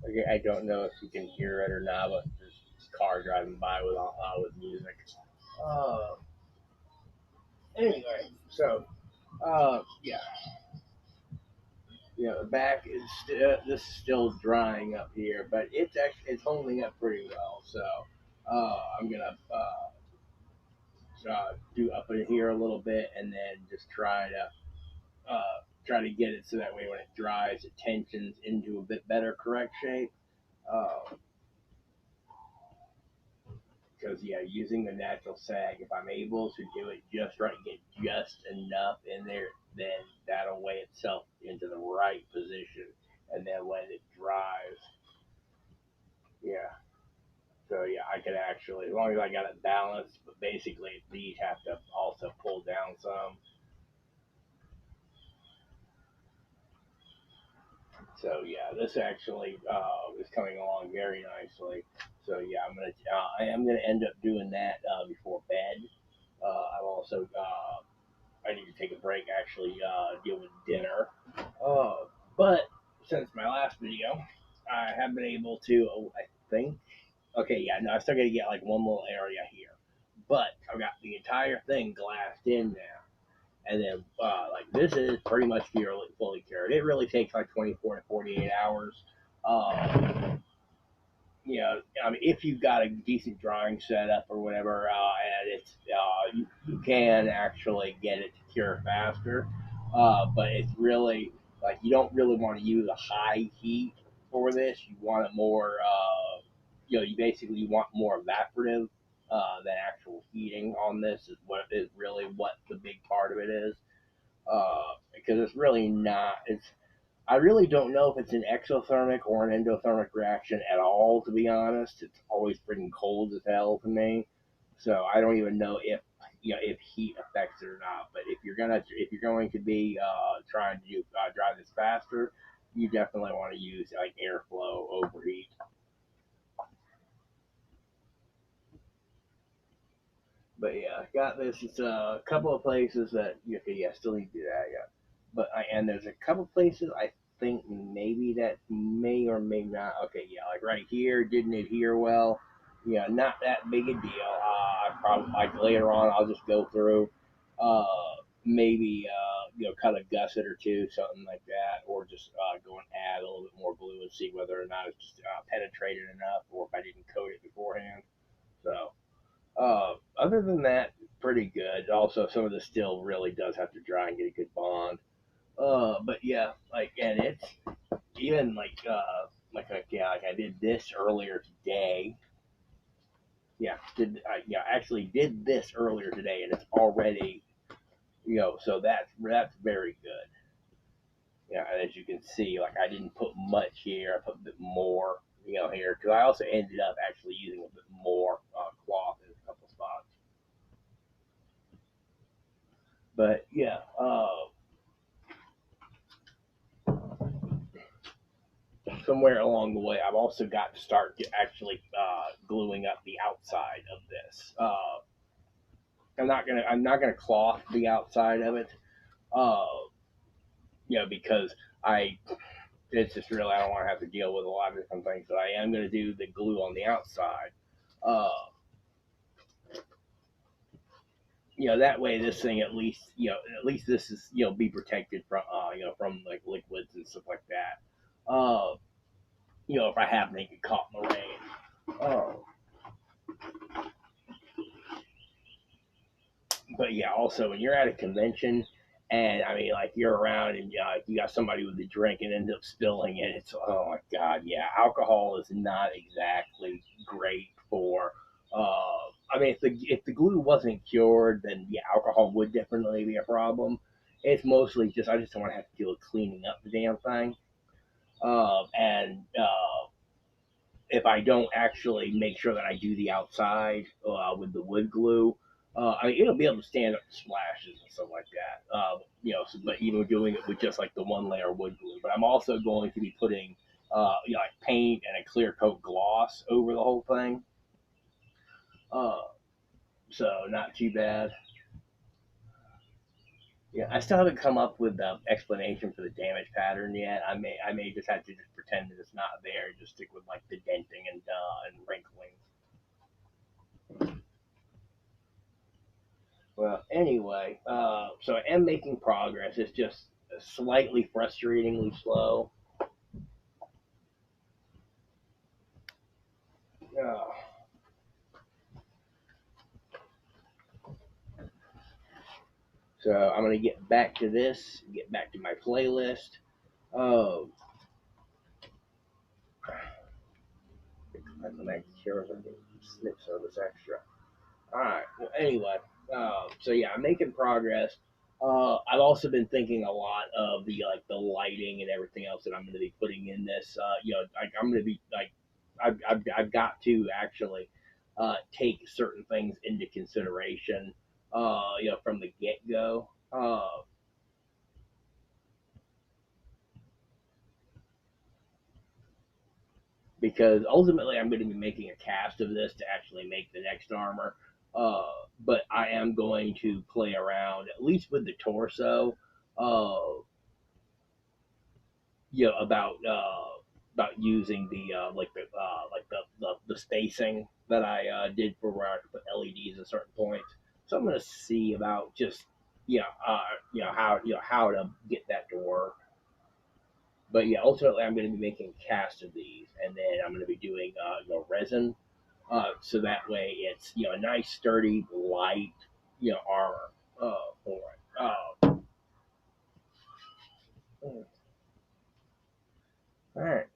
Okay, I don't know if you can hear it or not, but there's this car driving by with music. Uh, anyway, so yeah, the back is this is still drying up here, but it's holding up pretty well. So I'm gonna do up in here a little bit, and then just try to get it so that way when it dries, it tensions into a bit better correct shape. Uh, because yeah, using the natural sag, if I'm able to do it just right, get just enough in there, then that'll weigh itself into the right position, and then when it dries, yeah. So yeah, I could actually, as long as I got it balanced, but basically these have to also pull down some. So yeah, this actually is coming along very nicely. So yeah, I am gonna end up doing that before bed. I'm also I need to take a break, actually deal with dinner. Uh, but since my last video, I have been able to, I think, okay, yeah, no, I still got to get like one little area here, but I've got the entire thing glassed in now. And then, like, this is pretty much fully cured. It really takes like 24 to 48 hours. Uh, I mean, if you've got a decent drawing setup or whatever, and you can actually get it to cure faster. But it's really like you don't really want to use a high heat for this. You want it more, you basically want more evaporative than actual heating on this. Is what is really what the big part of it is. Because it's really not. I really don't know if it's an exothermic or an endothermic reaction at all. To be honest, it's always freaking cold as hell to me. So I don't even know if heat affects it or not. But if you're going to be trying to drive this faster, you definitely want to use like airflow overheat. But yeah, I got this. It's a couple of places that okay, yeah, still need to do that. Yeah, and there's a couple places I think maybe that may or may not. Okay, yeah, like right here didn't adhere well. Yeah, not that big a deal. I probably like later on I'll just go through, uh, maybe cut a gusset or two, something like that, or just go and add a little bit more glue and see whether or not it's just penetrated enough, or if I didn't coat it beforehand. So. Other than that, pretty good. Also, some of the still really does have to dry and get a good bond. But yeah, like, and it's even like I did this earlier today. Actually did this earlier today, and it's already so that's very good. Yeah, and as you can see, like I didn't put much here. I put a bit more, here because I also ended up actually using a bit more cloth in a couple spots. But yeah, somewhere along the way, I've also got to start actually gluing up the outside of this. I'm not gonna cloth the outside of it, uh, because I it's just really I don't want to have to deal with a lot of different things. But I am gonna do the glue on the outside. Uh, that way this thing at least this is be protected from from like liquids and stuff like that. If I happen to get caught in the rain. But yeah, also when you're at a convention and I mean like you're around and you got somebody with a drink and end up spilling it, it's oh my god, yeah, alcohol is not exactly great for. I mean, if the glue wasn't cured, then yeah, alcohol would definitely be a problem. It's mostly just I just don't want to have to deal with cleaning up the damn thing. And if I don't actually make sure that I do the outside with the wood glue, I mean, it'll be able to stand up to splashes and stuff like that. But doing it with just like the one layer wood glue. But I'm also going to be putting, like paint and a clear coat gloss over the whole thing. Uh, so not too bad. Yeah, I still haven't come up with the explanation for the damage pattern yet. I may just have to just pretend that it's not there and just stick with like the denting and wrinkling. Well, anyway, so I am making progress. It's just slightly frustratingly slow. Uh, so I'm gonna get back to this, get back to my playlist. Oh, I'm gonna sure I'm getting snips of this extra. All right. Well, anyway, so yeah, I'm making progress. I've also been thinking a lot of the like the lighting and everything else that I'm going to be putting in this. I'm going to be like, I've got to actually take certain things into consideration. From the get go. Because ultimately I'm going to be making a cast of this to actually make the next armor. Uh, but I am going to play around at least with the torso. Uh, about using the the spacing that I did for where I could put LEDs at certain points. So I'm going to see about just how to get that to work. But yeah, ultimately I'm going to be making a cast of these, and then I'm going to be doing resin, so that way it's a nice sturdy light armor for it. All right.